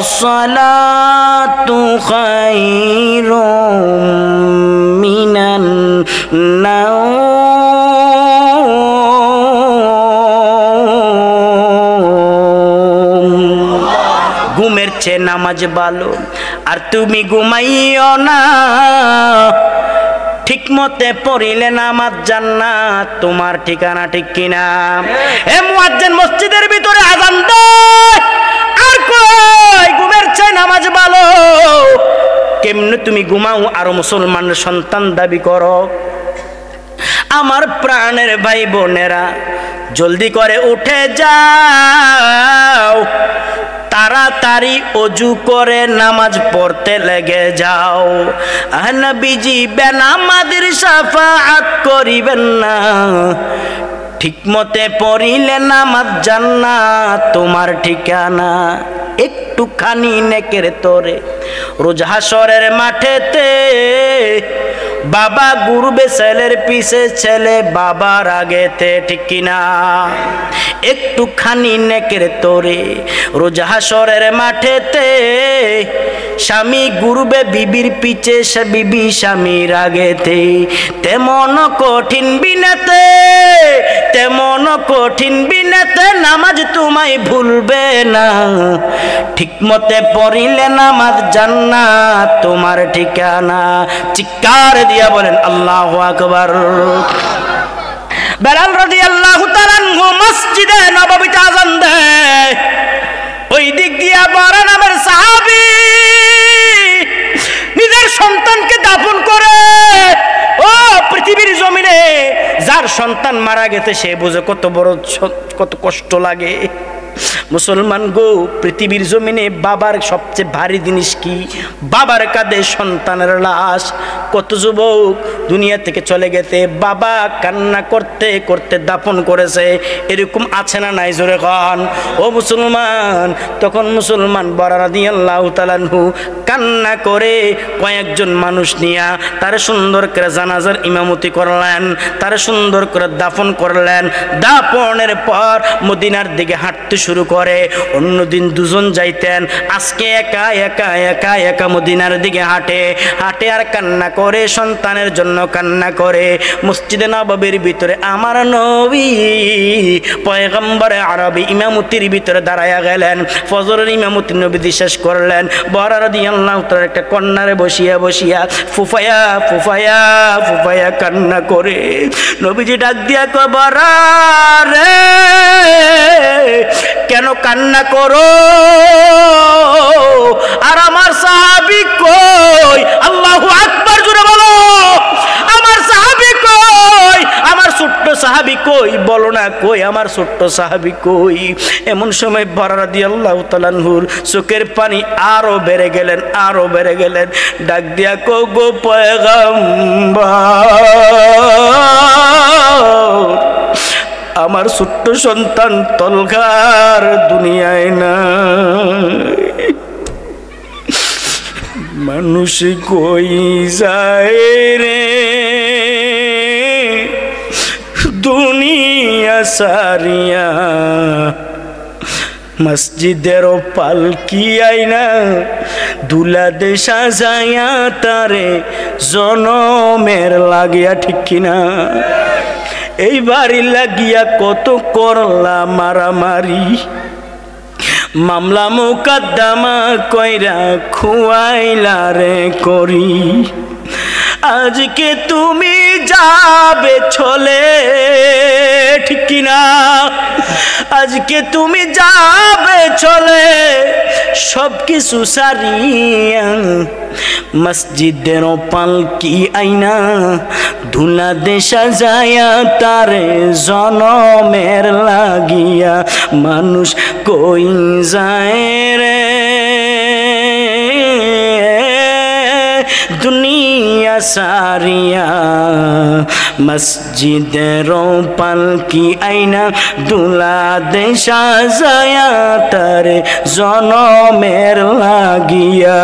আসসালাতু খায়রুম মিনান নাওম। ঘুমের চেয়ে নামাজ ভালো। আর তুমি ঘুমাইও না, ঠিক মতে পড়িলে নামাজ জান্নাত তোমার ঠিকানা, ঠিক কিনা? এ মুয়াজ্জিন মসজিদের ভিতরে আযান দেয় আর কই ঘুমের চেয়ে নামাজ ভালো। কেমনে তুমি ঘুমাও আর মুসলমানের সন্তান দাবি করো? আমার প্রাণের ভাই বোনেরা, জলদি করে উঠে যাও, তাড়াতাড়ি অজু করে নামাজ পড়তে লেগে যাও। নবীজি বেনামাজির শাফাআত করিবেন না। ঠিক মতে পড়িলে নামাজ জান্নাত তোমার ঠিকানা। একটুখানি নেকের তোরে রোজ হাসরের মাঠেতে বাবা ঘুরবে ছেলের পিছে, ছেলে বাবার আগেতে, ঠিক কিনা? একটুখানি নেকের তোরে রোজ হাসরের মাঠেতে স্বামী ঘুরবে বিবির পিছে, সে বিবি স্বামীর আগেতে। তেমন কঠিন বিনেতে, তেমন কঠিন বিনেতে নামাজ তোমায় ভুলবে না। ঠিক মতে পড়িলে নামাজ জান্নাত তোমার ঠিকানা। চিৎকার দিয়া বলেন আল্লাহু আকবার। বেলাল রাদিয়াল্লাহু তাআলা আনহু মসজিদে নববীতে আযান দেয়। ওই দিক দিয়া বড় নামের সাহাবী নিজের সন্তানকে দাফন করে। ও পৃথিবীর জমিনে যার সন্তান মারা গেছে সে বুঝে কত কষ্ট লাগে। মুসলমান গো, পৃথিবীর জমিনে বাবার সবচেয়ে ভারী জিনিস কি? বাবার কাঁধে সন্তানের লাশ। কত যুবক দুনিয়া থেকে চলে গেছে, বাবা কান্না করতে করতে দাফন করেছে। এরকম আছে না নাই? জোরে খান ও মুসলমান। তখন মুসলমান বড় রাদিয়াল্লাহু তাআলা আনহু কান্না করে কয়েকজন মানুষ নিয়া তার সুন্দর করে জানাজার ইমামতি করলেন, তার সুন্দর করে দাফন করলেন। দাফনের পর মদিনার দিকে হাঁটতে শুরু করে। অন্যদিন দুজন যাইতেন, আজকে একা একা একা একা মদিনার দিকে হাঁটে হাঁটে আর কান্না করে, সন্তানের জন্য কান্না করে। মসজিদে নববীর ভিতরে আমার নবী পয়গম্বরে আরবি ইমামতির ভিতরে দাঁড়ায়া গেলেন। ফজরের ইমামতি নবী শেষ করলেন। বড় রাদিয়াল্লাহু তাআলা একটা কন্যারে বসিয়া বসিয়া ফুফায়া ফুফায়া ফুফায়া কান্না করে। নবীজি ডাক দিয়া কয়, বড় রে কেন কান্না করো? আর আমার সাহাবী কই? আল্লাহু আকবার জোরে বলো। আমার সাহাবী কই? আমার ছোট্ট সাহাবী কই? বলো না কই আমার ছোট্ট সাহাবী কই? এমন সময় বড় রাদিয়াল্লাহু তাআলা আনহুর চোখের পানি আরো বেড়ে গেলেন, আরো বেড়ে গেলেন। ডাক দিয়া কও, গো পয়গম্বর, আমার ছোট্ট সন্তান তলগার দুনিয়ায় না। মানুষ কই যায় রে দুনিয়া সারিয়া, মসজিদের পালকি আইনা দুলা দে সাজায়া তারে জনমের লাগিয়া, ঠিক কিনা? এই বাড়ি লাগিয়া কত করলা মারামারি, মামলা মোকদ্দমা কইরা খুয়াইলা রে করি। আজকে তুমি যাবে চলে, ঠিক কিনা? আজকে তুমি যাবে চলে সব কিছু সারিয়া, মসজিদের পালকি আইনা ধুলা দে সাজায়া তারে জনমের লাগিয়া। মানুষ কই যায় রে দুনিয়া সারিয়া, মসজিদের পালকি আইনা দুলা দে সাজায়া তারে জনমের লাগিয়া।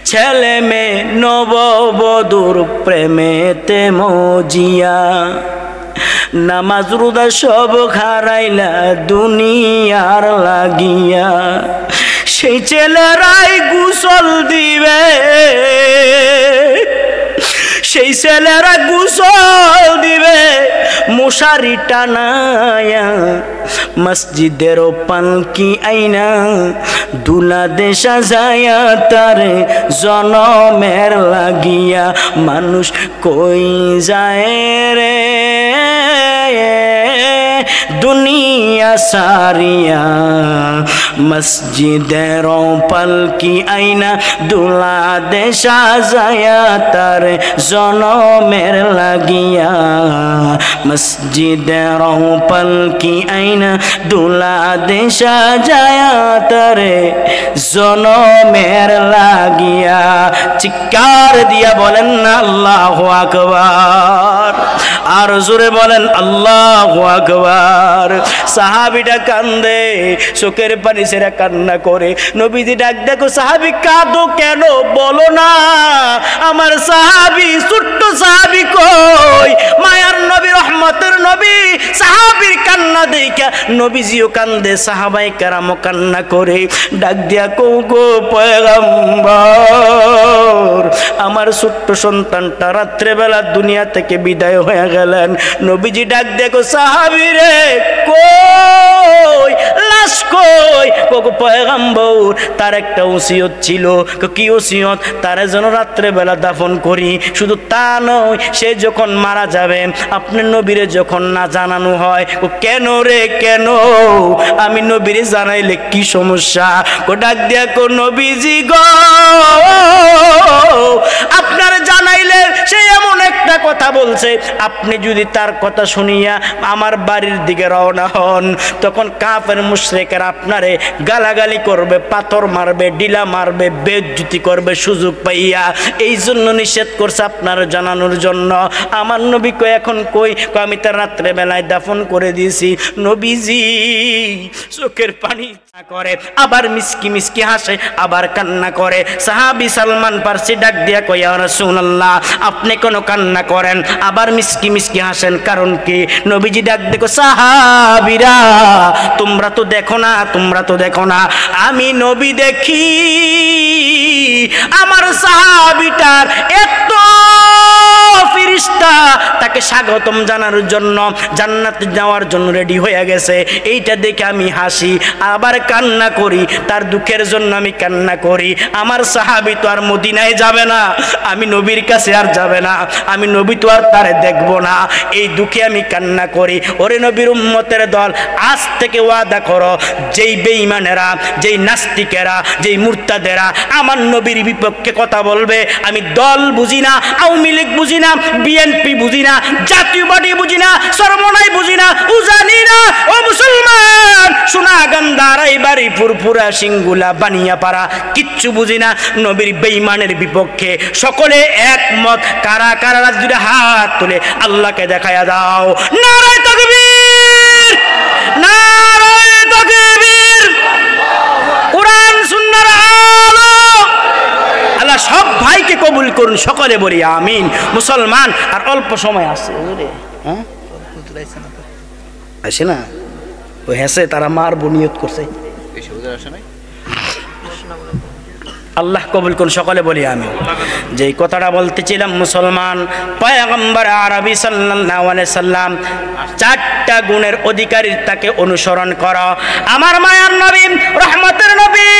ছেলে মেয়ে নববধূর প্রেমেতে মজিয়া, নামাজ রোজা সব হারাইলা দুনিয়ার লাগিয়া, সেই ছেলেরাই গোসল দিবে, সেই ছেলেরা গোসল দিবে মশারি টানায়া, মসজিদের পালকি আইনা দুলা দে সাজায়া তারে জনমের লাগিয়া, মানুষ কই যায় রে দুনিয়া সারিয়া, মসজিদের পালকি আইনা দুলা দে সাজায়া তারে জনমের লাগিয়া, মসজিদের পালকি আইনা দুলা দে সাজায়া তারে জনমের লাগিয়া। চিৎকার দিয়া বলেন না আল্লাহু আকবার, আর জোরে বলেন আল্লাহু আকবার। সাহাবীটা কান্দে, চোখের পানি ছেড়ে কান্না করে। নবীজি ডাক দেখো সাহাবী কাঁদো কেন, বলো না আমার সাহাবী, ছোট্ট সাহাবী কই? মায়ার নবী, রহমতের নবী, সাহাবীর কান্না দেখা নবীজিও কান্দে, সাহাবাই কেরামও কান্না করে। ডাক দিয়া কও গো পয়গম্বর, আমার ছোট্ট সন্তানটা রাত্রেবেলা দুনিয়া থেকে বিদায় হয়ে গেলেন। নবীজি ডাক দেখো সাহাবী রে কই, লাশ কই? গো পয়গম্বর, তার একটা ওসিয়ত ছিল। কি ওসিয়ত? তারে যেন রাত্রেবেলা দাফন করি। শুধু তা নয়, সে যখন মারা যাবে আপনি নবীরে যখন না জানানো হয়। কেন রে কেন? আমি নবীরে জানাইলে কি সমস্যা? ডাক দিয়া কো নবীজি গো, আপনার জানাইলে সে এমন একটা কথা বলছে, আপনি যদি তার কথা শুনিয়া আমার বাড়ির দিকে রওনা হন, তখন কাফের মুশরিকরা আপনারে গালাগালি করবে, পাথর মারবে, ডিলা মারবে, বেইজ্জতি করবে সুযোগ পাইয়া। এই জন্য নিষেধ করছে আপনার জানানোর জন্য। আমার নবী কই এখন কই? আমি তার রাত্রে বেলায় দাফন করে দিয়েছি। নবীজি চোখের পানি করে, আবার মিসকি মিসকি হাসে, আবার কান্না করে। সাহাবী সালমান ফারসি ডাক দিয়া কই ইয়া রাসূলুল্লাহ, আপনি কোন কান্না করেন আবার মিসকি মিসকি হাসেন, কারণ কি? নবীজি ডাক দেখো সাহাবীরা, তোমরা তো দেখো না, তোমরা তো দেখো না, আমি নবী দেখি আমার সাহাবীটার এত ফেরেশতা তাকে স্বাগতম জানানোর জন্য, জান্নাতে যাওয়ার জন্য রেডি হয়ে গেছে। এইটা দেখে আমি হাসি, আবার কান্না করি, তার দুঃখের জন্য আমি কান্না করি। আমার সাহাবী তো আর মদিনায় যাবে না, আমি নবীর কাছে আর যাবে না, আমি নবী তো আর তারে দেখবো না, এই দুঃখে আমি কান্না করি। ওরে নবীর উম্মতের দল, আজ থেকে ওয়াদা করো, যেই বেঈমানেরা, যেই নাস্তিকেরা, যেই মুরতাদেরা আমার নবীর বিপক্ষে কথা বলবে, আমি দল বুঝি না, আওয়ামী লীগ বুঝি না, বিএনপি বুঝি না, জাতীয় পার্টি বুঝি না, সরমনাই বুঝি না, উজানি না। ও মুসলমান, সোনাগান্দা, রাইবাড়ি, ফুরফুরা, সিঙ্গুলা, বানিয়াপাড়া কিচ্ছু বুঝি না। নবীর বেঈমানের বিপক্ষে সকলে একমত। কারা কারা রাজুরে হাত তুলে আল্লাহকে দেখায়া দাও। নারায়ে তাকবীর, নারায়ে তাকবীর। কোরআন সুন্নাহর আলো। আল্লাহ সব ভাইকে কবুল করুন, সকলে বলি আমিন। মুসলমান, আর অল্প সময় আছে, হ্যাঁ আসে না, ওই হেসে তারা মার বনিয়ত করছে। আল্লাহ কবুল করুন, সকলে বলি আমিন। যেই কথাটা বলতেছিলাম, মুসলমান, পয়গম্বর আরবি সাল্লাল্লাহু আলাইহি সাল্লাম চারটা গুণের অধিকারী, তাকে অনুসরণ করো। আমার মায়ার নবী, রহমতের নবী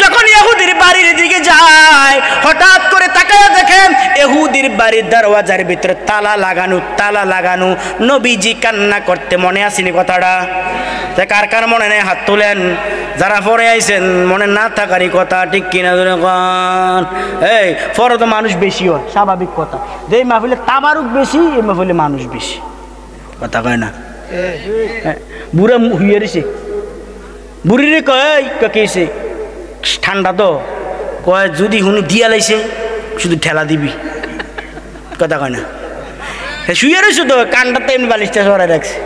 যখন ইহুদির বাড়ির দিকে যায়, হঠাৎ করে তাকায়া দেখেন ইহুদির বাড়ির দরওয়াজার ভিতরে তালা লাগানো, তালা লাগানো। নবীজি কান্না করতে, মনে আসেনি কথাটা? কার কার মনে নেই হাত তুলেন। যারা পরে আইছেন মনে না থাকারই কথা, ঠিক কিনা? এই পরে তো মানুষ বেশি হয়, স্বাভাবিক কথা। যে মাহফিলে তাবারুক বেশি, এই মাহফিলে মানুষ বেশি, কথা কয় না? বুড়া হইয়া রয়েছে, বুড়িরে কয় কেছে ঠান্ডা তো কয়, যদি হুনু দিয়া লাইছে শুধু ঠেলা দিবি, কথা কয় না? শুয়ে রয়েছে তো, কানটাতে এমনি বালিশটা সরাই রাখছে।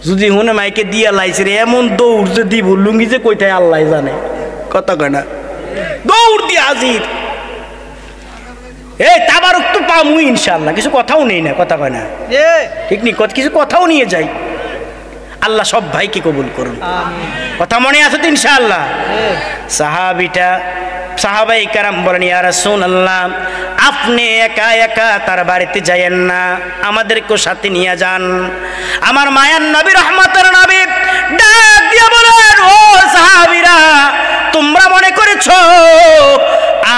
যদি হুনে মাইকে দিয়া লাইছে রে, এমন দৌড় যে দিব, লুঙ্গি যে কইটাই আল্লাহ জানে, কথা কয় না? দৌড় দিয়ে হাজির। এই তাবারক তো পামু ইনশাআল্লাহ, কিছু কথাও নেই না, কথা কয় না ঠিক নি, কিছু কথাও নিয়ে যাই। আল্লাহ সব ভাইকে কবুল করুন, কথা মনে আছে তো ইনশাআল্লাহ। সাহাবাই কারাম বলেন, ইয়া রাসূলুল্লাহ আপনি একা একা তার বাড়িতে যায়েন না, আমাদেরকেও সাথে নিয়ে যান। আমার মায়ার নবী রহমতের নবী ডাক দিয়ে বলেন, ও সাহাবীরা তোমরা মনে করেছো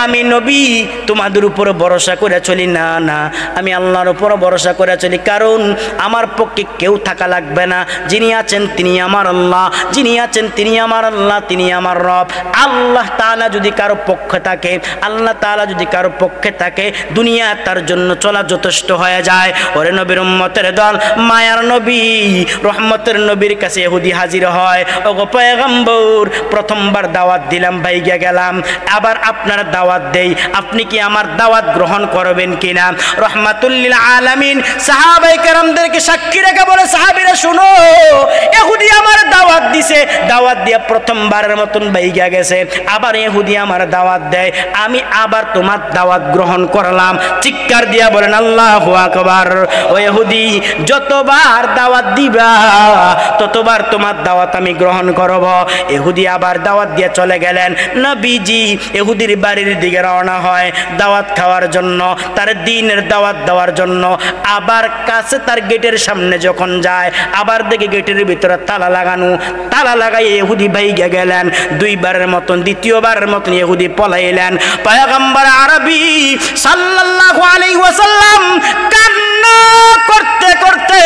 আমি নবী তোমাদের উপর ভরসা করে চলি? না না, আমি আল্লাহর উপর ভরসা করে চলি, কারণ আমার পক্ষে কেউ থাকা লাগবে না। যিনি আছেন তিনি আমার আল্লাহ, যিনি আছেন তিনি আমার আল্লাহ, তিনি আমার রব। আল্লাহ তাআলা যদি কারো পক্ষে থাকে, আল্লাহ তাআলা যদি কারো পক্ষে থাকে, দুনিয়া তার জন্য চলা যথেষ্ট হয়ে যায়। ওরে নবীর উম্মতের দল, মায়ার নবী রহমতের নবীর কাছে ইহুদি হাজির হয়। ওগো পয়গম্বর, প্রথমবার দাওয়াত দিলাম, ভাইগা গেলাম, আবার আপনার দাওয়াত দেই, আপনি কি আমার দাওয়াত গ্রহণ করবেন কিনা? রহমাতুল লিল আলামিন সাহাবায়ে কেরামদেরকে সাক্ষী রেখে বলে, সাহাবীরা শুনো, ইহুদি আমার দাওয়াত দিছে, দাওয়াত দিয়ে প্রথমবারের মতন বাইগা গেছে, আবার ইহুদি আমার দাওয়াত দেয়, আমি আবার তোমার দাওয়াত গ্রহণ করলাম। চিৎকার দিয়া বলেন আল্লাহু আকবার। ও ইহুদি, যতবার দাওয়াত দিবা ততবার তোমার দাওয়াত আমি গ্রহণ করব। ইহুদি আবার দাওয়াত দিয়ে চলে গেলেন। নবীজি ইহুদির বাড়ির দিকে রওনা হয় দাওয়াত খাওয়ার জন্য, তার দ্বীনের দাওয়াত দেওয়ার জন্য। আবার কাছে তার গেটের সামনে যখন যায়, আবার দেখে গেটের ভিতরে তালা লাগানো, তালা লাগাই ইহুদি ভাইগা গেলেন। দুইবারের মতন, দ্বিতীয়বারের মতন ইহুদি পলাইলেন। পয়গম্বর আরবি সাল্লাল্লাহু আলাইহি ওয়াসাল্লাম কান্না করতে করতে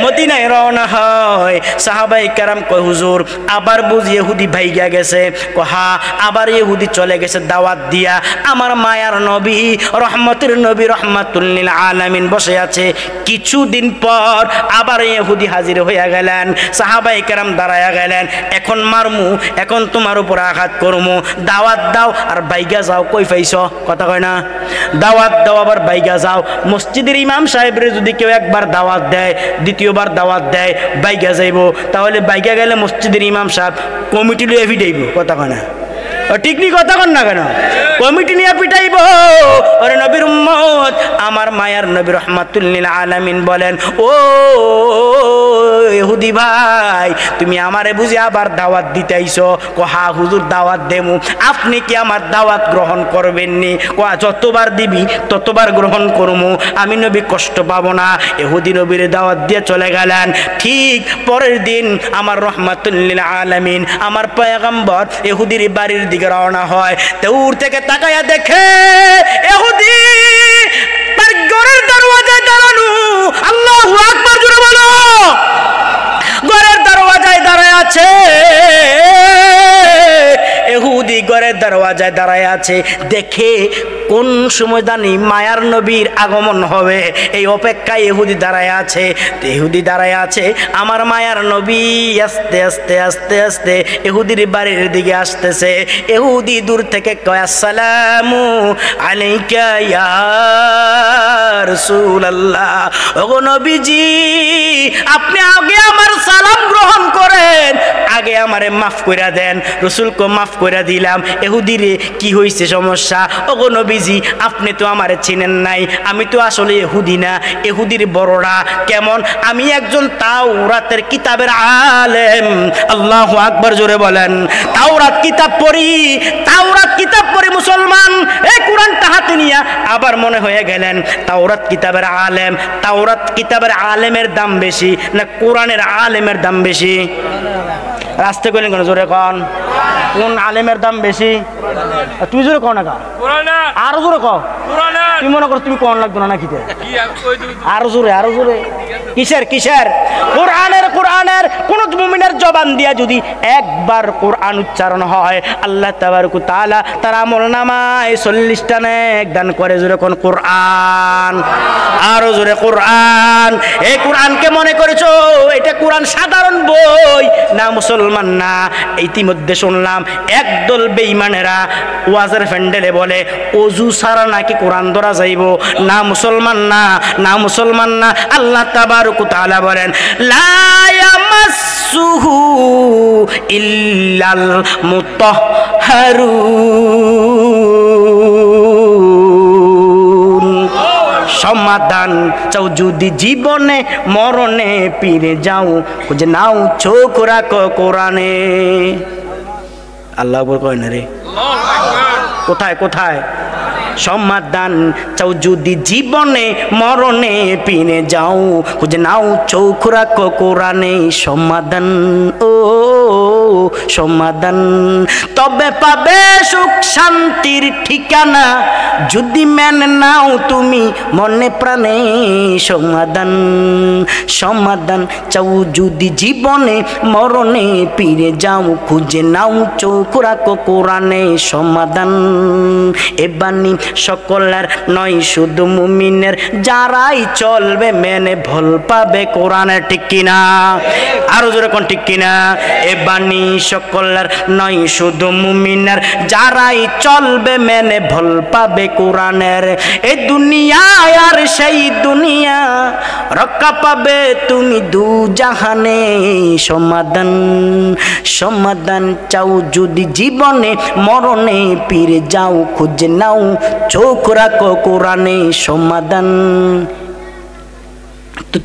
মদিনায় রওনা হয়। সাহাবায়ে কেরাম কয়, হুজুর আবার বুঝি ইহুদি ভাইগা গেছে? হ্যাঁ, আবার ইহুদি চলে গেছে দাওয়াত দিয়া। আমার মায়ার নবী রহমতের নবী রহমাতুল লিল আলামিন বসে আছে। কিছুদিন পর আবার ইহুদি হাজির হইয়া গেলেন। সাহাবায়ে কেরাম দাঁড়ায়া গেলেন, এখন মারমু, এখন তোমার উপর আঘাত করমু, দাওয়াত দাও আর বাইগা যাও। কই পাইছো? কথা কয় না, দাওয়াত দাও আবার বাইগা যাও। মসজিদের ইমাম সাহেবরে যদি কেউ একবার দাওয়াত দেয়, দ্বিতীয়বার দাওয়াত দেয়, বাইগা যাইব, তাহলে বাইগা গেলে মসজিদের ইমাম সাহেব কমিটি লইয়া ফিটাইব। কথা কয় না, ঠিক নি, কথা কন না কেন? কমিটি নিয়ে পিটাইব। ওরে নবীর উম্মত, আমার মায়ার নবী রহমাতুল লিল আলামিন বলেন, ও ইহুদি ভাই, তুমি আমারে বুঝি আবার দাওয়াত দিতে আইছো? হা হুজুর, দাওয়াত দেমু। আপনি কি আমার দাওয়াত গ্রহণ করবেন নি? যতবার দিবি ততবার গ্রহণ করমু, আমি নবী কষ্ট পাবো না। ইহুদি নবীর দাওয়াত দিয়ে চলে গেলেন। ঠিক পরের দিন আমার রহমাতুল লিল আলামিন, আমার পয়গম্বর ইহুদির বাড়ির দিকে রওনা হয়। দূর থেকে তাকায়া দেখে ইহুদি তার ঘরের দরওয়াজায় দাঁড়ানো। আল্লাহু আকবার, জোরে বলো। ঘরের দরওয়াজায় দাঁড়ায় আছে ইহুদি, ঘরের দরওয়াজায় দাঁড়ায় আছে। দেখে কোন সময় জানি মায়ার নবীর আগমন হবে, এই অপেক্ষায় ইহুদি দাঁড়ায় আছে। ইহুদি দাঁড়ায় আছে, আমার মায়ার নবী আস্তে আস্তে আস্তে আস্তে ইহুদির বাড়ির দিকে আসতেছে। ইহুদি দূর থেকে কয়, আসসালামু আলাইকা ইয়া রাসূলুল্লাহ। ওগো নবীজি, আপনি আগে আমার সালাম গ্রহণ করেন, আগে আমারে মাফ কইরা দেন। রাসূলকে মাফ কইরা দিলাম। ইহুদিরে কি হইছে সমস্যা? ওগো নবীজি, আপনি তো আমারে চিনেন নাই, আমি তো আসলে ইহুদি না, ইহুদির বড়রা। কেমন? আমি একজন তাওরাতের কিতাবের আলেম। আল্লাহু আকবার, জোরে বলেন। তাওরাত কিতাব পড়ি, তাওরাত কিতাব পড়ি মুসলমান। এই কোরআনটা হাতে নিয়ে আবার মনে হয়ে গেলেন তাওরাত কিতাবের আলেম। তাওরাত কিতাবের আলেমের দাম বেশি না কোরআনের আলেমের দাম বেশি? রাস্তে কইলেন কেন? জোরে কন, কোন আলেমের দাম বেশি? তুই জোরে কও না, আরো জোরে কও। তুই মনে করো তুমি কোন লাগতো না নাকি? আরো জোরে, আরো জোরে। কিসের কিসের? কোরআনের। কোরআনের কোন মুমিনের জবান দিয়া যদি একবার কোরআন উচ্চারণ হয়, আল্লাহ তাবারক ওয়া তাআলা তার আমলনামায় 40টা নেক দান করে। জোরে কোন কোরআন, আরো জোরে কোরআন। এই কোরআনকে মনে করেছো এটা কোরআন সাধারণ বই না, মুসলমান না। ইতিমধ্যে শুনলাম একদল বেঈমানেরা ওয়াজের প্যান্ডেলে বলে ওযু ছাড়া নাকি কোরআন ধরা যাইব। না, মুসলমান না, না মুসলমান না। আল্লাহ তাবারক ওয়া তাআলা বলেন, লা ইয়ামাসসুহু ইল্লাল মুতাহহারুন। সমাধান চাও যদি জীবনে মরণে ফিরে যাও খুঁজে নাও চোখ রাখো কোরআনে। আল্লাহ আকবার কয় না রে, কোথায় কোথায়? সমাধান চাও যদি জীবনে মরণে ফিরে যাও খুঁজে নাও চোখ রাখো কোরআনে। সমাধান ও সমাধান তবে পাবে সুখ শান্তির ঠিকানা যদি মেনে নাও তুমি মনে প্রাণে। সমাধান সমাধান চাও যদি জীবনে মরণে ফিরে যাও খুঁজে নাও চোখ রাখো কোরআনে। সমাধান এ বাণী সকলের নয় শুধু মুমিনের, যারাই চলবে মেনে ভুল পাবে কোরআনে। ঠিক কিনা? আরো জোরে কোন ঠিক কিনা? এ বাণী সকলের নয় শুধু মুমিনের, যারাই চলবে মেনে ভুল পাবে কোরআনের। এ দুনিয়া আর সেই দুনিয়া রক্ষা পাবে তুমি দু জাহানে। সমাধান সমাধান চাও যদি জীবনে মরণে ফিরে যাও খুঁজে নাও চোখ রাখো কোরআনে। সমাধান তো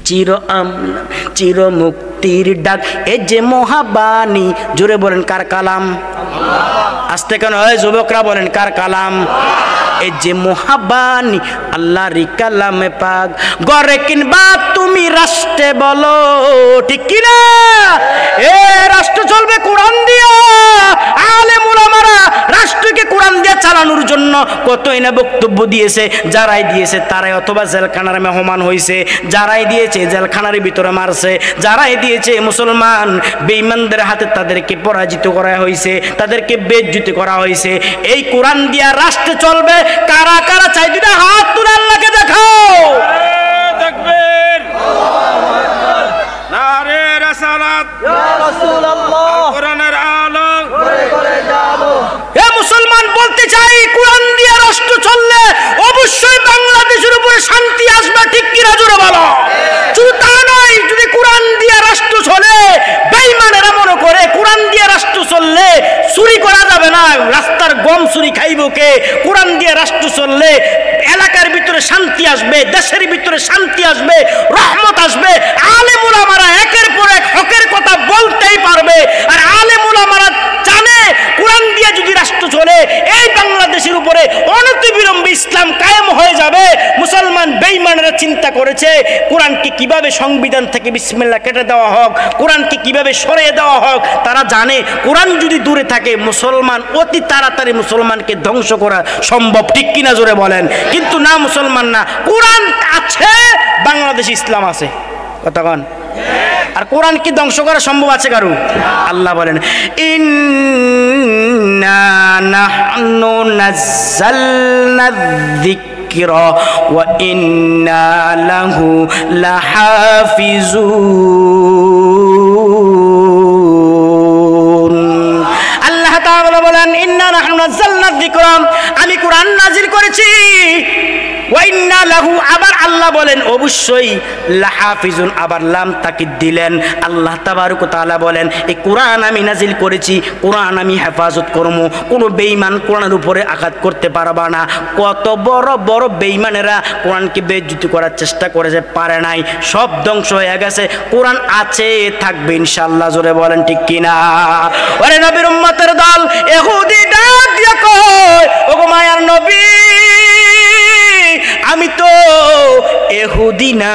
চির মুক্তির ডাক এ যে মহাবাণী, জোরে বলেন কার কালাম? আস্তে কেন হয় যুবকরা বলেন কার কালাম? এ যে মহাবাণী আল্লাহর কালামে পাক। গড়ে কিনবা তুমি রাষ্ট্রে বলো, ঠিক কিনা? এ রাষ্ট্র চলবে কোরআন দিয়া। আলেম উলামারা রাষ্ট্রকে কোরআন দিয়ে চালানোর জন্য কতই না বক্তব্য দিয়েছে। যারাই দিয়েছে তারাই অথবা জেলখানার মেহমান হয়েছে, যারাই দিয়েছে জেলখানার ভিতরে মারছে, যারাই দিয়েছে মুসলমান বেঈমানদের হাতে তাদেরকে পরাজিত করা হয়েছে, তাদেরকে বেইজ্জতি করা হয়েছে। এই কোরআন দিয়া রাষ্ট্রে চলবে। কারা কারা চাই দুটা হাত তুলে আল্লাহকে দেখাও। তাকবীর, নারে রাসালাত, ইয়া রাসূলুল্লাহ, কোরআনের আলো করে করে যাব। এ মুসলমান বলতে চাই কোরআন দিয়ে রাষ্ট্র চললে অবশ্যই বাংলাদেশের উপরে শান্তি আসবে। ঠিক কি না? জোরে বলো। শুধু তা নয়, যদি কোরআন দিয়ে রাষ্ট্র চলে বেঈমানেরা মনে করে কোরআন দিয়ে রাষ্ট্র চললে চুরি করা যাবে না, রাস্তার গম চুরি খাইব কে? কোরআন দিয়ে রাষ্ট্র চললে এলাকার ভিতরে শান্তি আসবে, দেশের ভিতরে শান্তি আসবে, রহমত আসবে। আলেম উলামারা একের পর এক হকের কথা বলতেই পারবে। আর আলেম উলামারা জানে কোরআন দিয়ে যদি রাষ্ট্র চলে এই বাংলাদেশের উপরে অনতিবিলম্বে ইসলাম কায়েম হয়ে যাবে। মুসলমান বেঈমানেরা চিন্তা করেছে কোরআনকে কিভাবে সংবিধান থেকে বিসমিল্লাহ কেটে দেওয়া হোক, কোরআনকে কিভাবে সরিয়ে দেওয়া হোক। তারা জানে কোরআন যদি দূরে থাকে মুসলমান অতি তাড়াতাড়ি মুসলমানকে ধ্বংস করা সম্ভব। ঠিক কিনা? জোরে বলেন। কিন্তু না, মুসলমান না, কোরআন আছে, বাংলাদেশে ইসলাম আছে। কথা কন। আর কোরআন কি ধ্বংস করা সম্ভব আছে কারো? আল্লাহ বলেন ইন্না নাহনু নাযালনা যিকরা ওয়া ইন্না লাহু লাহাফিজুন। আল্লাহ তাআলা বলেন ইন্না নাহনু নাযালনা যিকরা, আমি কোরআন নাজিল করেছি। ওয়া ইন্না লাহু, আবার আল্লাহ বলেন অবশ্যই লাহাফিজুন, আবার লাম তাকিদ দিলেন। আল্লাহ তাবারক ওয়া তাআলা বলেন এই কোরআন আমি নাজিল করেছি, কোরআন আমি হেফাজত করব। কোনো বেঈমান কোরআনের উপরে আঘাত করতে পারবা না। কত বড় বড় বেঈমানেরা কোরআনকে বেইজ্জতি করার চেষ্টা করেছে, পারে নাই, সব ধ্বংস হয়ে গেছে। কোরআন আছে, থাকবে ইনশাআল্লাহ। জোরে বলেন ঠিক কিনা? ওরে নবীর উম্মতের দল ইহুদি ডাক দিয়ে কয় ওগো মায়ার নবী, আমি তো ইহুদি না,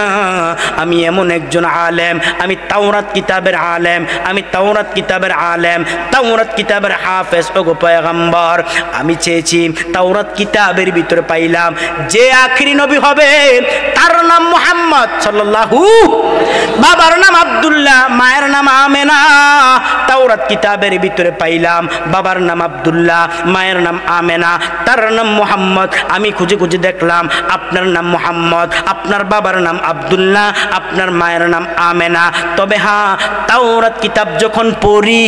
আমি এমন একজন আলেম, আমি তাওরাত কিতাবের আলেম, আমি তাওরাত কিতাবের আলেম, তাওরাত কিতাবের হাফেজ। ওগো পয়গম্বর, আমি চেয়েছি তাওরাত কিতাবের ভিতরে পাইলাম যে আখিরি নবী হবে তার নাম মুহাম্মদ সাল্লাল্লাহু, বাবার নাম আব্দুল্লাহ, মায়ের নাম আমেনা। তাওরাত কিতাবের ভিতরে পাইলাম বাবার নাম আব্দুল্লাহ, মায়ের নাম আমেনা, তার নাম মুহাম্মদ। আমি খুঁজে খুঁজে দেখলাম আপনার নাম মুহাম্মদ, আপনার আপনার বাবার নাম আব্দুল্লাহ, আপনার মায়ের নাম আমেনা। তবে হ্যাঁ, তাওরাত কিতাব যখন পড়ি,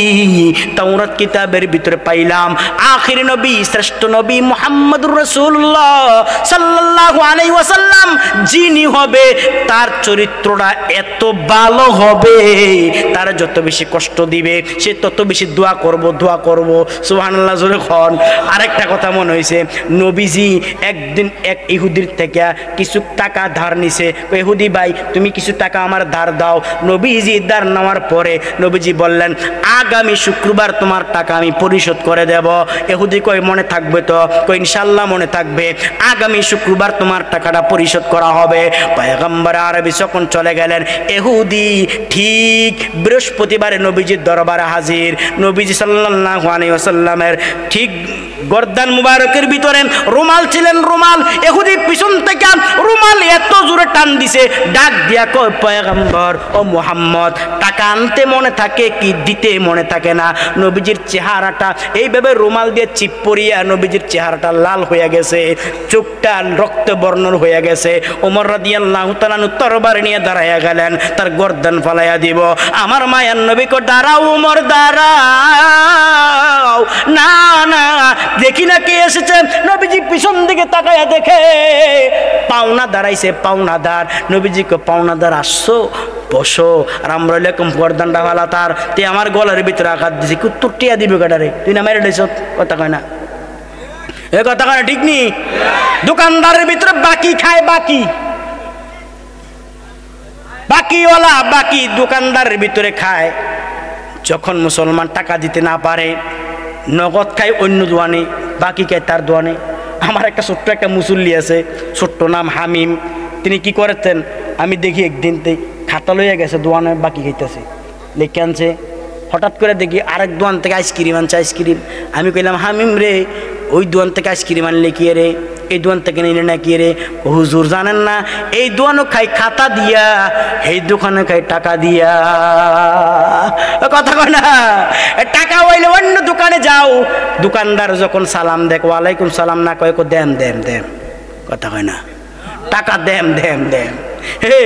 তাওরাত কিতাবের ভিতরে পাইলাম আখির নবী, শ্রেষ্ঠ নবী মুহাম্মদুর রাসূলুল্লাহ সাল্লাল্লাহু আলাইহি ওয়াসাল্লাম যিনি হবে, তার চরিত্রটা এত ভালো হবে, তার যত বেশি কষ্ট দিবে সে তত বেশি দোয়া করব। সুবহানাল্লাহ জোরে খন। আরেকটা কথা মনে হয়েছে, নবীজি একদিন এক ইহুদির থেকে কিছু টাকা ধার নিছে। ইহুদি ভাই, তুমি কিছু টাকা আমার ধার দাও। নবীজি ধার নেওয়ার পরে নবীজি বললেন, আগামী শুক্রবার তোমার টাকা আমি পরিশোধ করে দেব। ইহুদি কই, মনে থাকবে তো? কই, ইনশাআল্লাহ মনে থাকবে, আগামী শুক্রবার তোমার টাকাটা পরিশোধ করা হবে। পয়গম্বর আরবি যখন চলে গেলেন, ইহুদি ঠিক বৃহস্পতিবারে নবীজির দরবারে হাজির। নবীজি সাল্লাল্লাহু আলাইহি ওয়াসাল্লামের ঠিক গর্দান মুবারকের ভিতরে রুমাল ছিলেন, রুমাল ইহুদি পিছন থেকে রুমাল এত জোরে টান দিছে, ডাক দিয়া কয়, পয়গম্বর ও মুহাম্মদ, টাকা আনতে মনে থাকে কি দিতে মনে থাকে না? নবীজির চেহারাটা এইভাবে রুমাল দিয়ে চিপ পরিয়া নবীজির চেহারাটা লাল হয়ে গেছে, চোখটা রক্তবর্ণর হয়ে গেছে। ওমর রাদিয়াল্লাহু তাআলা তরবার নিয়ে দাঁড়াইয়া গেলেন, তার গর্দান ফালাইয়া দিব। আমার মায়ের নবী কো, দাঁড়াও ওমর, দাঁড়াও, না না দেখি না কে এসেছে। নবীজি পিছন দিকে তাকায়া দেখে পাওনা দাঁড়াইছে, পাওনাদার। নবীজি কো, পাওনাদার আসছো, বসো। আর আমরা এরকম গর্দানটা ফালা তার, তুই আমার গলার ভিতরে আঘাত দিছি, কুত্তুর টিয়া দিবে কাটারে, তুই না মেরে দিস। কথা কয় না, এ কথা কয় না, ঠিক নি? দোকানদারের ভিতরে বাকি খায়, বাকিওয়ালা বাকি দোকানদারের ভিতরে খায়। যখন মুসলমান টাকা দিতে না পারে, নগদ খায় অন্য দোয়ানে, বাকি খায় তার দোয়ানে। আমার একটা ছোট্ট একটা মুসল্লি আছে, ছোট্ট নাম হামিম। তিনি কি করেছেন, আমি দেখি একদিন খাতা লইয়া গেছে দোয়ানে, বাকি খাইতেছে, লিখে আনছে। হঠাৎ করে দেখি আরেক দোয়ান থেকে আইসক্রিম আনছে, আইসক্রিম। আমি কইলাম, হামিম রে, ওই দোয়ান থেকে আইসক্রিম আনলে কি রে, এই দোয়ান থেকে নিলে না কি রে? হুজুর জানেন না, এই দোয়ানও খাই খাতা দিয়া, এই দোকানে খাই টাকা দিয়া। কথা কয় না, টাকা হইলে অন্য দোকানে যাও। দোকানদার যখন সালাম দেখ, ওয়ালাইকুম সালাম না কয়, দেম দেম দেম। কথা কয় না, টাকা দেম দেম দেম। হে,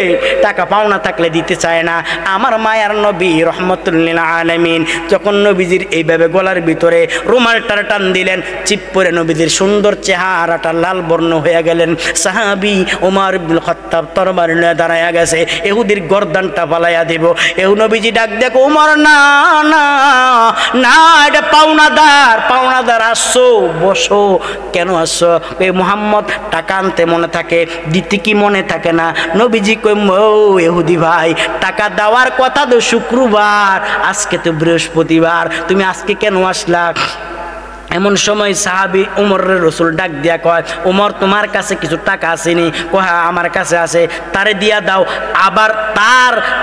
টাকা পাওনা থাকলে দিতে চায় না। আমার মায়ার নবী রহমতুল্লিল আলামিন যখন নবীজির এইভাবে গলার ভিতরে রুমালটার টান দিলেন, চিপ পরে নবীজির সুন্দর চেহারাটা লাল বর্ণ হয়ে গেলেন। সাহাবী ওমর ইবনুল খাত্তাব তরবারি নিয়ে দাঁড়ায়া গেছে, ইহুদির গর্দানটা পালাইয়া দেব। নবীজি ডাক দেখো, ওমর না না না, এটা পাওনাদার আসছো, বসো। কেন আসছো? এই মুহাম্মদ টাকা আনতে মনে থাকে, দিতে কি মনে থাকে না? নবীজি কই, ও ইহুদি ভাই, টাকা দেওয়ার কথা তো শুক্রবার, আজকে তো বৃহস্পতিবার, তুমি আজকে কেন আসলা? এমন সময় সাহাবী উমরের রসুল ডাক দিয়া কয়, উমর তোমার কাছে কিছু টাকা আসেনি? কয়, আমার কাছে আছে। তারে দিয়া দাও। আবার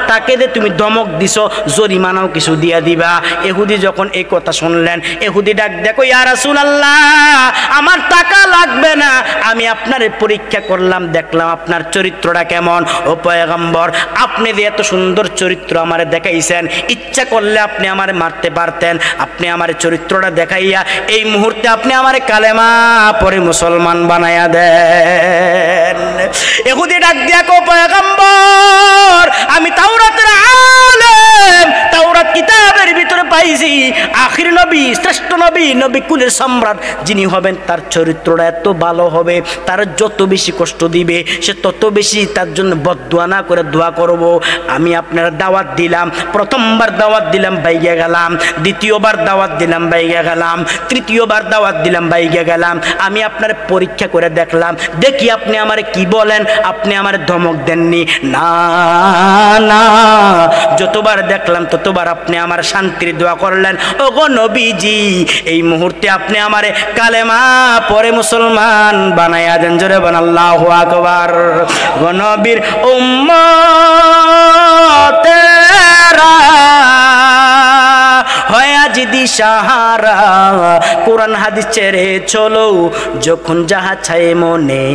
তাকে যে তুমি ধমক দিছো, জরিমানাও কিছু দিয়া দিবা। ইহুদি যখন এই কথা শুনলেন, ইহুদি ডাক দেখো, ইয়া রাসূলুল্লাহ, আমার টাকা লাগবে না, আমি আপনার পরীক্ষা করলাম, দেখলাম আপনার চরিত্রটা কেমন। ও পয়গম্বর, আপনি যে এত সুন্দর চরিত্র আমারে দেখাইছেন, ইচ্ছা করলে আপনি আমারে মারতে পারতেন, আপনি আমার চরিত্রটা দেখাইয়া এই মুহূর্তে আপনি আমার কালেমা পরে মুসলমান বানায়া দেন। ইহুদি ডাক দিয়া কো, পয়গম্বর, আমি তাওরাতের আলেম, তাওরাত কিতাবের ভিতরে পাইছি আখির নবী, শ্রেষ্ঠ নবী, নবী কুলের সম্রাট যিনি হবেন, তার চরিত্রটা এত ভালো হবে, তার যত বেশি কষ্ট দিবে সে তত বেশি তার জন্য বদদুয়া না করে দোয়া করব। আমি আপনার দাওয়াত দিলাম, প্রথমবার দাওয়াত দিলাম, বাইগা গেলাম, দ্বিতীয়বার দাওয়াত দিলাম, বাইগা গেলাম, তৃতীয়বার দাওয়াত দিলাম, বাইগা গেলাম। আমি আপনার পরীক্ষা করে দেখলাম, দেখি আপনি আমারে কি বলেন। আপনি আমার ধমক দেননি, না না, যতবার দেখলাম ততবার আপনি আমার শান্তির দোয়া করলেন। ওগো নবীজি, এই মুহূর্তে আপনি আমারে কালেমা পরে মুসলমান বানায়া দেন। জোরে বলেন আল্লাহু আকবার। ও নবীর উম্মতেরা হয়ে জাহাজি দিশাহারা কোরআন হাদিস ছেড়ে চলো যখন যাহা চাই মনে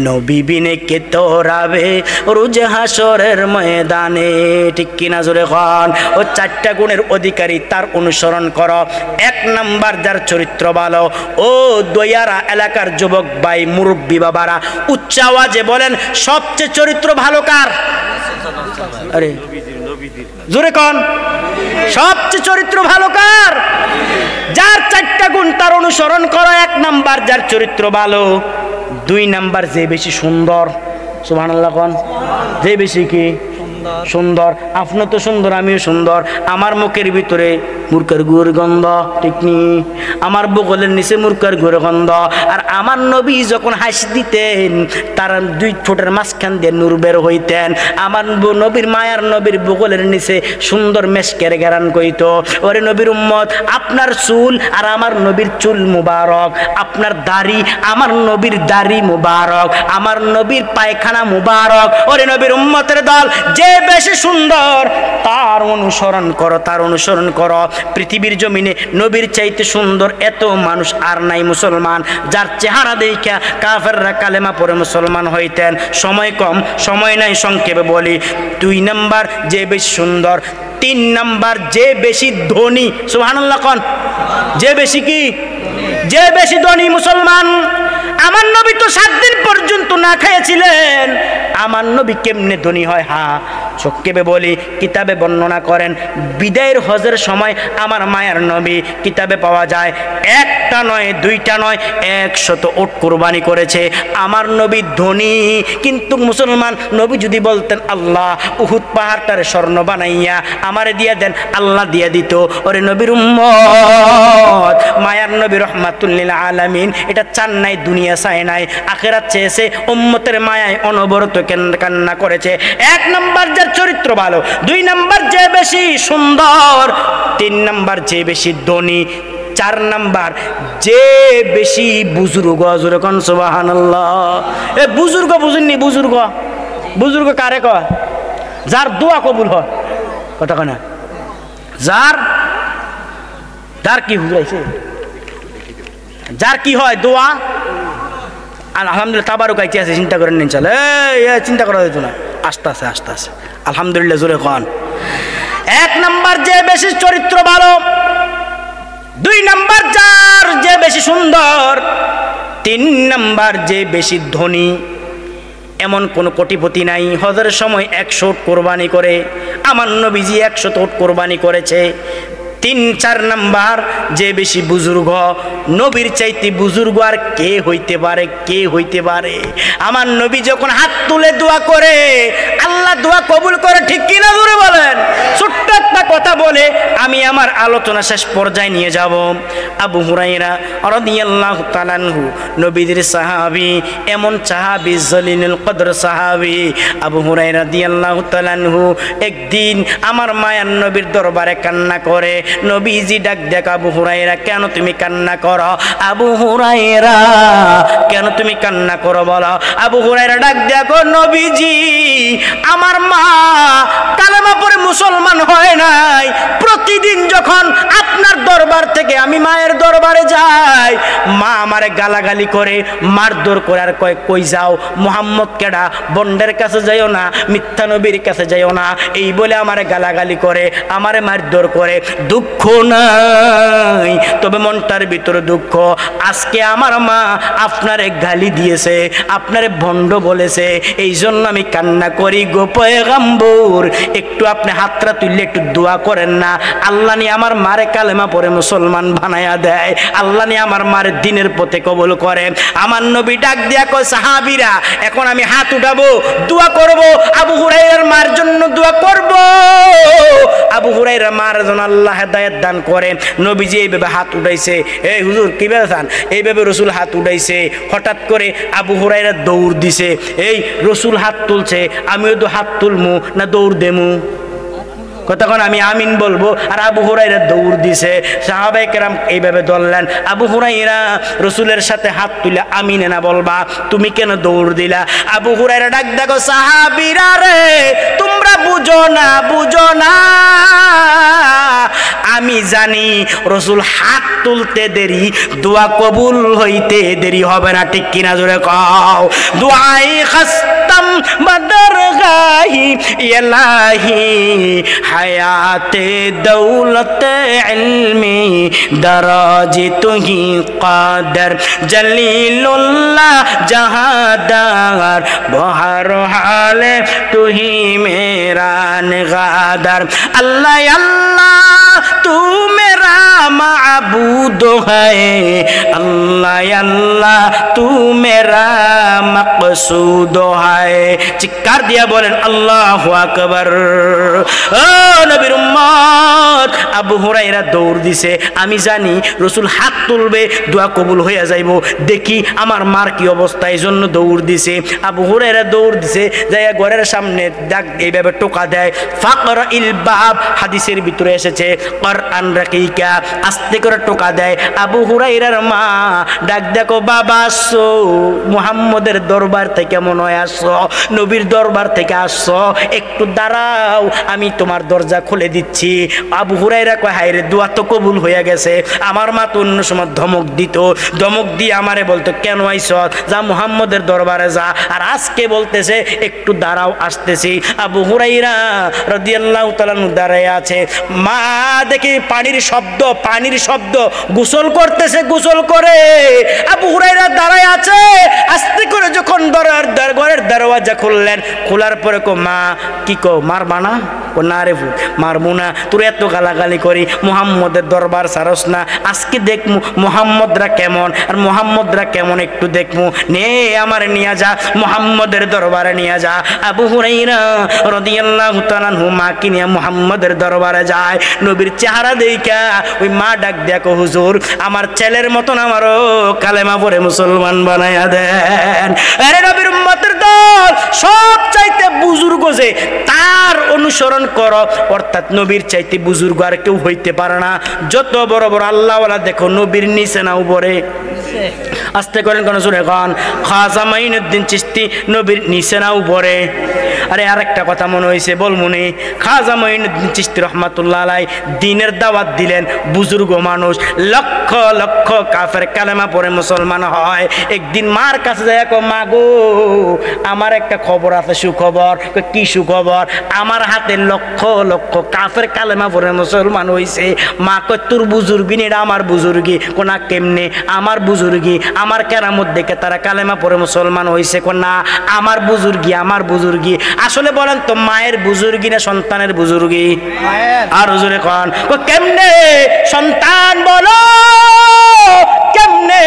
নবী বিনে কে তোরাবে রোজ হাসরের ময়দানে ঠিক কিনা জোরে খান ও চারটা গুণের অধিকারী তার অনুসরণ করো এক নাম্বার যার চরিত্র ভালো ও দয়ারা এলাকার যুবক ভাই মুরব্বী বাবারা উচ্চ আওয়াজে বলেন সবচেয়ে চরিত্র ভালো কার আরে জোরে কোন সবচেয়ে চরিত্র ভালো কার যার চারটা গুণ তার অনুসরণ করো এক নাম্বার যার চরিত্র ভালো দুই নাম্বার যে বেশি সুন্দর সুবহানাল্লাহ কোন যে বেশি কি সুন্দর আপনি তো সুন্দর আমিও সুন্দর আমার মুখের ভিতরে মুরকার গুড় গন্ধ ঠিক নি আমার বগলের নিচে মুরকার গুড় গন্ধ আর আমার নবী যখন হাসি দিতেন তার দুই ঠোঁটের মাঝখান দিয়ে নূর বের হইতেন আমার নবীর মায়ার নবীর বগলের নিচে সুন্দর মেশকের গেরান কইত ওরে নবীর উম্মত আপনার চুল আর আমার নবীর চুল মুবারক আপনার দাড়ি আমার নবীর দাড়ি মুবারক আমার নবীর পায়খানা মুবারক ওরে নবীর উম্মতের দল যে বেশি সুন্দর তার অনুসরণ করো পৃথিবীর জমিনে নবীর চাইতে সুন্দর এত মানুষ আর নাই মুসলমান যার চেহারা দেখা কাফেররা কালেমা পড়ে মুসলমান হইতেন সময় কম সময় নাই সংক্ষেপে বলি দুই নাম্বার যে বেশি সুন্দর তিন নাম্বার যে বেশি ধনী সুবহানাল্লাহ কোন যে বেশি কি যে বেশি ধনী মুসলমান আমার নবী তো 7 দিন পর্যন্ত না খেয়েছিলেন আমার নবী কেমনে ধনী হয় হ্যাঁ সংক্ষেপে বলি কিতাবে বর্ণনা করেন বিদায়ের হজের সময় আমার মায়ার নবী কিতাবে পাওয়া যায় একটা নয় দুইটা নয় 100 উট কুরবানি করেছে আমার নবী ধনী কিন্তু মুসলমান নবী যদি বলতেন আল্লাহ উহুদ পাহাড়টারে স্বর্ণ বানাইয়া আমারে দিয়া দেন আল্লাহ দিয়া দিত ওরে নবীর উম্মত মায়ার নবী রহমাতুল লিল আলামিন এটা চান নাই দুনিয়া চায় নাই আখিরাত চেয়েছে উম্মতের মায়ায় অনবরত কান্না করেছে এক নাম্বার যার চরিত্র ভালো দুই নাম্বার যে বেশি সুন্দর তিন নাম্বার যে বেশি ধনী চার নাম্বার যে বেশি বুজুর্গ যখন সুবহানাল্লাহ এ বুজুর্গ বুঝুননি বুজুর্গ কারে কয় যার দোয়া কবুল হয় কথা কয় না যার কি হুজাইছে যার কি হয় দোয়া আলহামদুলিল্লাহ তাবারুক আইতে আছে চিন্তা করেন নিন চলে চিন্তা করা যেত না আস্তে আস্তে আলহামদুলিল্লাহ জোরে খান এক নাম্বার যে বেশি চরিত্র ভালো দুই নাম্বার যার যে বেশি সুন্দর তিন নাম্বার যে বেশি ধনী এমন কোন কোটিপতি নাই হজের সময় 100 উট কোরবানি করে আমার নবীজি 100 উট কোরবানি করেছে তিন চার নাম্বার যে বেশি বুজুর্গ নবীর চাইতে বুজুর্গ আর কে হইতে পারে আমার নবী যখন হাত তুলে দোয়া করে আল্লাহ দোয়া কবুল করে ঠিক কিনা জোরে বলেন ছোট্ট একটা কথা বলে আমি আমার আলোচনা শেষ পর্যায়ে নিয়ে যাব আবু হুরায়রা রাদিয়াল্লাহু তাআলা আনহু নবীর সাহাবী এমন সাহাবী জলিলুল কদর সাহাবী আবু হুরায়রা রাদিয়াল্লাহু তাআলা আনহু একদিন আমার মায়ার নবীর দরবারে কান্না করে নবীজি ডাক দেখ আবু হুরায়রা কেন তুমি কান্না করো আবু হুরায়রা কেন তুমি কান্না করো বলো আবু হুরায়রা ডাক দেখো নবীজি আমার মা কালেমা পড়ে মুসলমান হয় নাই প্রতিদিন যখন আপনার দরবার থেকে আমি মায়ের দরবারে যাই মা আমারে গালাগালি করে মারধর করে আর কই যাও মুহাম্মদ কেডা বন্ডের কাছে যাইও না মিথ্যা নবীর কাছে যাইও না এই বলে আমারে গালাগালি করে আমারে মারধর করে দুঃখ নাই তবে মনটার ভিতরে দুঃখ আজকে আমার মা আপনারে গালি দিয়েছে আপনারে ভণ্ড বলেছে এই জন্য আমি কান্না করি গো পয়গম্বর একটু আপনি হাতটা তুললে একটু দোয়া করেন না আল্লাহ নিয়ে আমার মারে কালেমা পড়ে মুসলমান বানায়া দেয় আল্লাহ নিয়ে আমার মারে দিনের পথে কবুল করে আমার নবী ডাক দিয়া কয় সাহাবীরা এখন আমি হাত উঠাবো দোয়া করব আবু হুরায়রার মার জন্য দোয়া করব আবু হুরায়রা মার জন্য আল্লাহ হেদায়েত দান করে নবীজি এইভাবে হাত উঠাইছে এই হুজুর কিভাবে চান এইভাবে রসুল হাত উঠাইছে হঠাৎ করে আবু হুরায়রা দৌড় দিছে এই রসুল হাত তুলছে আমিও তো হাত তুলমু না দৌড় দেমু কতক্ষণ আমি আমিন বলবো, আর আবু হুরায়রা দৌড় দিছে। সাহাবায়ে কেরাম এইভাবে ধরলেন, আবু হুরায়রা রাসূলের সাথে হাত তুলে আমিন না বলবা, তুমি কেন দৌড় দিলা? আবু হুরায়রা ডাক দেখো, সাহাবীরা রে তোমরা বুঝো না, আমি জানি রাসূল হাত তুলতে দেরি, দোয়া কবুল হইতে দেরি হবে না। ঠিক কিনা জোরে কও। দুআই খাস্তাম বদরগাহি ইলাহি হায়াতে দৌলতে ইলমি দরাজি তুহি কাদর জলিলুল্লাহ জাহাদার বহর হালে তুহি মেরা নিগাদার। আল্লাহ আল্লাহ তু মেরা মাবুদ है, अल्लाह अल्लाह तू मेरा मकसूद है। चिक्कार दिया बोलें अल्लाहु আকবার। ও নবীর উম্মত, আবু হুরায়রা দৌড় দিছে। আমি জানি রাসূল হাত তুলবে, দোয়া কবুল হইয়া যাইব। দেখি আমার মার কি অবস্থা, এই জন্য দৌড় দিছে। আবু হুরায়রা দৌড় দিছে, যাইয়া ঘরের সামনে ডাক এইভাবে টোকা দেয়, ফাকরা ইল বাব, হাদিসের ভিতরে এসেছে কোরআন রাকিকা, আস্তে করে টোকা দেয়। আবু হুরায়রার মা ডাক দেখো, বাবা আসছো, মুহাম্মদের দরবার থেকে মনে হয় আসছো, নবীর দরবার থেকে আসছো, একটু দাঁড়াও আমি তোমার দরজা খুলে দিচ্ছি। আবু হুরায়রা কয়, হায় রে, দোয়া তো কবুল হয়ে গেছে। আমার মা তো অন্য সময় ধমক দিত, ধমক দিয়ে আমারে বলতো, কেন আইছ, যা মুহাম্মদের দরবারে যা। আর আজকে বলতেছে একটু দাঁড়াও, আসতেছি। আবু হুরায়রা রাদিয়াল্লাহু তাআলা দাঁড়ায় আছে। মা দেখি পানির শব্দ, গোসল করতেছে, গোসল করে আবু হুরায়রা দাঁড়ায় আছে। আস্তে করে যখন ঘরের দরওয়াজা খুললেন, খোলার পরে কো, মা কি কো, মারবা না? ও না রে মারবো না, তোর এত গালাগালি করি, মুহাম্মদের দরবার সারস না। আজকে দেখমু মুহাম্মদরা কেমন, আর মুহাম্মদরা কেমন একটু দেখমু, নে আমার নিয়ে যা, মুহাম্মদের দরবারে নিয়ে যা। আবু হুরায়রা রাদিয়াল্লাহু তাআলা আনহু মাকে নিয়ে মুহাম্মদের দরবারে যায়। নবীর চেহারা দেখা ওই মা ডাক দেখো, হুজুর আমার ছেলের মতন আমারও কালেমা পড়ে মুসলমান বানায়া দেন। আরে নবীর উম্মতের দল সব চাইতে বুজুর্গ যে, তার অনুসরণ করো, অর্থাৎ নবীর চাইতে বুজুর্গ আর কেউ হইতে পারে না। যত বড় বড় আল্লাহওয়ালা দেখো, নবীর নিচে না উপরে। আস্তে করেন কোন সুরে গান, খাজা মাইনুদ্দিন চিশতি নবীর নিচে না উপরে। আরে আরেকটা কথা মনে হয়েছে বলমুনি, খাজা মাইনুদ্দিন চিশতি রহমাতুল্লাহ আলাইহি দ্বীনের দাওয়াত দিলেন, বুজুর্গ মানুষ, লক্ষ লক্ষ কাফের কালেমা পড়ে মুসলমান হয়। একদিন মার কাছে যায়, মা গো আমার একটা খবর আছে, সুখবর। কি সুখবর? আমার হাতে লক্ষ লক্ষ কাফের কালেমা পড়ে মুসলমান হইছে। মা কয়, তোর বুজুর্গি এটা আমার বুজুর্গি। কোনা কেমনে? আমার বুজুর্গি, আমার কেরামত দেখে তারা কালেমা পড়ে মুসলমান হইছে। কোনা আমার বুজুর্গি। আসলে বলেন তো, মায়ের বুজুর্গি না সন্তানের বুজুর্গি? আর হুজুরে কন, কেমনে সন্তান বলো, কেমনে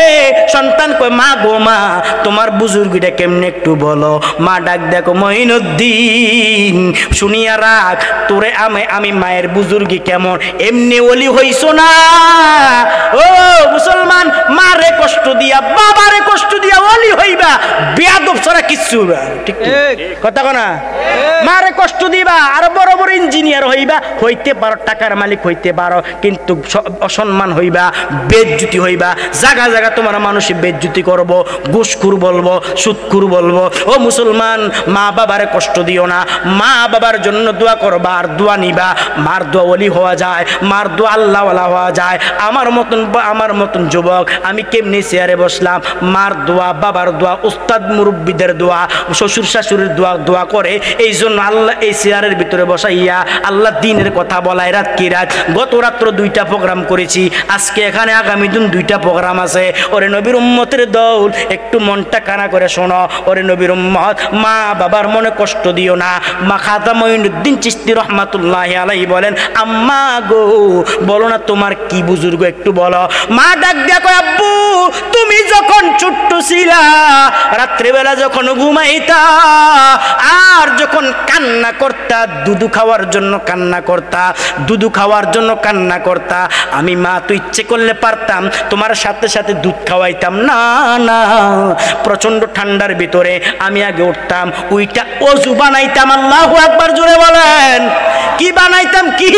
সন্তান? কয়, মা গো মা তোমার বুজুর্গিটা কেমনে একটু বলো। মা ডাক দেখো, মঈনুদ্দিন শুনিয়া রাখ, তোরে আমি মায়ের বুজুর্গি কেমন, এমনি ওলি হইছো না। ও মুসলমান, মারে কষ্ট দিয়া, বাবারে কষ্ট দিয়া ওলি হইবা, বেয়াদব ছাড়া কিচ্ছু না। ঠিক কথা কনা? মারে কষ্ট দিবা, আর বড় বড় ইঞ্জিনিয়ার হইতে পারো, টাকার মালিক হইতে পারো, কিন্তু অসম্মান হইবা, বেজ্জুতি হইবা। জায়গা জায়গা তোমার মানুষে বেজ্জুতি করবো, ঘুষখোর বলবো, সুদখোর বলবো। ও মুসলমান, মা বাবারে কষ্ট দিও না, মা বাবার জন্য দোয়া করবা, আর দোয়া নিবা। মার দোয়া ওলি হওয়া যায়, মার দোয়া আল্লাহওয়ালা হওয়া যায়। আমার মতন যুবক, আমি কেমনি চেয়ারে বসলাম, মার দোয়া, বাবার দোয়া, উস্তাদ মুরব্বীদের দোয়া, শ্বশুর শাশুড়ির দোয়া করে। এই জন্য আল্লাহ এই চেয়ারের ভিতরে বসাইয়া আল্লাহ দিনের কথা বলায় রাত কি রাত। গত রাত্র 2টা প্রোগ্রাম করেছি, আজকে এখানে আগামী দিন 2টা প্রোগ্রাম আছে। ওরে নবীর উম্মতের দল, একটু মনটা কানা করে শোনো। ওরে নবীর উম্মত, মা বাবার মনে কষ্ট দিও না। মা খাজা মঈনুদ্দিন চিশতি রহমাতুল্লাহি আলাইহি বলেন, আম্মা গো বলো না তোমার কি বুজুর্গ, একটু বলো। মা ডাক দিয়া কয়, আব্বু তুমি যখন ছোট্ট ছিলা, রাত্রিবেলা যখন ঘুমাইতা আর যখন কান্না করতা, দুধ দুধু খাওয়ার জন্য কান্না করতা, দুধু খাওয়ার জন্য কান্না করতা। আমি মা তো ইচ্ছে করলে পারতাম তোমার সাথে সাথে দুধ খাওয়াইতাম, না না, প্রচন্ড ঠান্ডার ভিতরে আমি আগে উঠতাম, ওইটা অজু বানাইতাম। আল্লাহু আকবার, জোরে বলেন। কি বানাইতাম? কি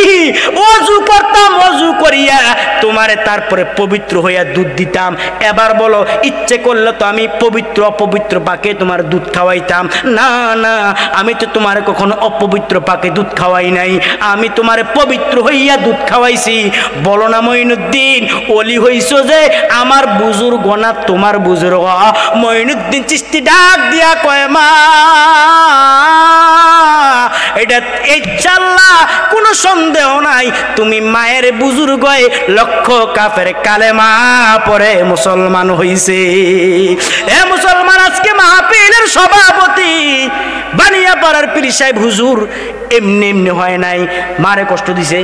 অজু করতাম, অজু করিয়া তোমারে তারপরে পবিত্র হইয়া দুধ দিতাম। এবার বলো, ইচ্ছে করলে তো আমি পবিত্র অপবিত্র পাকে তোমার দুধ খাওয়াইতাম, না না, আমি তো তোমার কখনো অপবিত্র পাকে দুধ খাওয়াই নাই, আমি তোমারে পবিত্র হইয়া দুধ খাওয়াইছি। বলো না মঈনুদ্দিন, ওলি হইছো যে আমার বুজুর্গ না তোমার বুজুর্গ? মঈনুদ্দিন চিশতি ডাক দিয়া কয়, মা এটা ইনশাআল্লাহ কোনো সন্দেহ নাই তুমি মায়ের বুজুর্গ হয়ে লক্ষ কাফের কালেমা পড়ে মুসলমান হইছে। এ মুসলমান, আজকে মাহফিলের সভাপতি বানিয়াপাড়ার পীর সাহেব হুজুর এমনি এমনি হয় নাই, মারে কষ্ট দিছে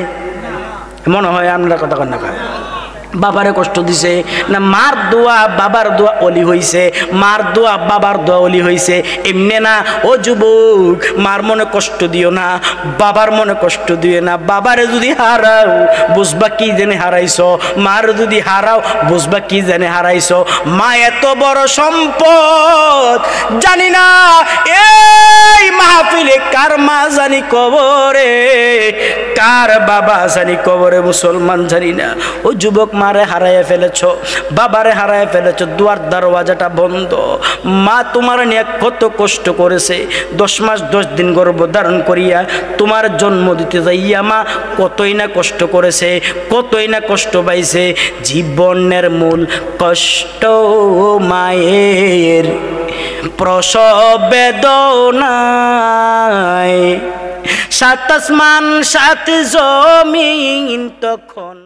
মনে হয়, আমরা কথা কন না, বাবারে কষ্ট দিছে না, মার দোয়া বাবার দোয়া অলি হইছে, মার দোয়া বাবার দোয়া অলি হইছে। এমনি না ও যুবক, মার মনে কষ্ট দিও না, বাবার মনে কষ্ট দিও না। বাবারে যদি হারাও বুঝবা কি জানে হারাইছো, মার যদি হারাও বুঝবা কি জানে হারাইছো। মা এত বড় সম্পদ, জানি না এই মাহফিলে কার মা জানি কবরে, কার বাবা জানি কবরে, মুসলমান জানি না। ও যুবক, মারে হারাইয়া ফেলেছ, বাবারে হারাইয়া ফেলেছ, দুয়ার দরওয়াজাটা বন্ধ। মা তোমার নিয়ে কত কষ্ট করেছে, 10 মাস 10 দিন গর্ভধারণ করিয়া তোমার জন্ম দিতে যাইয়া মা কতই না কষ্ট করেছে, কতই না কষ্ট পাইছে। জীবনের মূল কষ্ট মায়ের প্রসব বেদনায়, 7 আসমান 7 জমিন তখন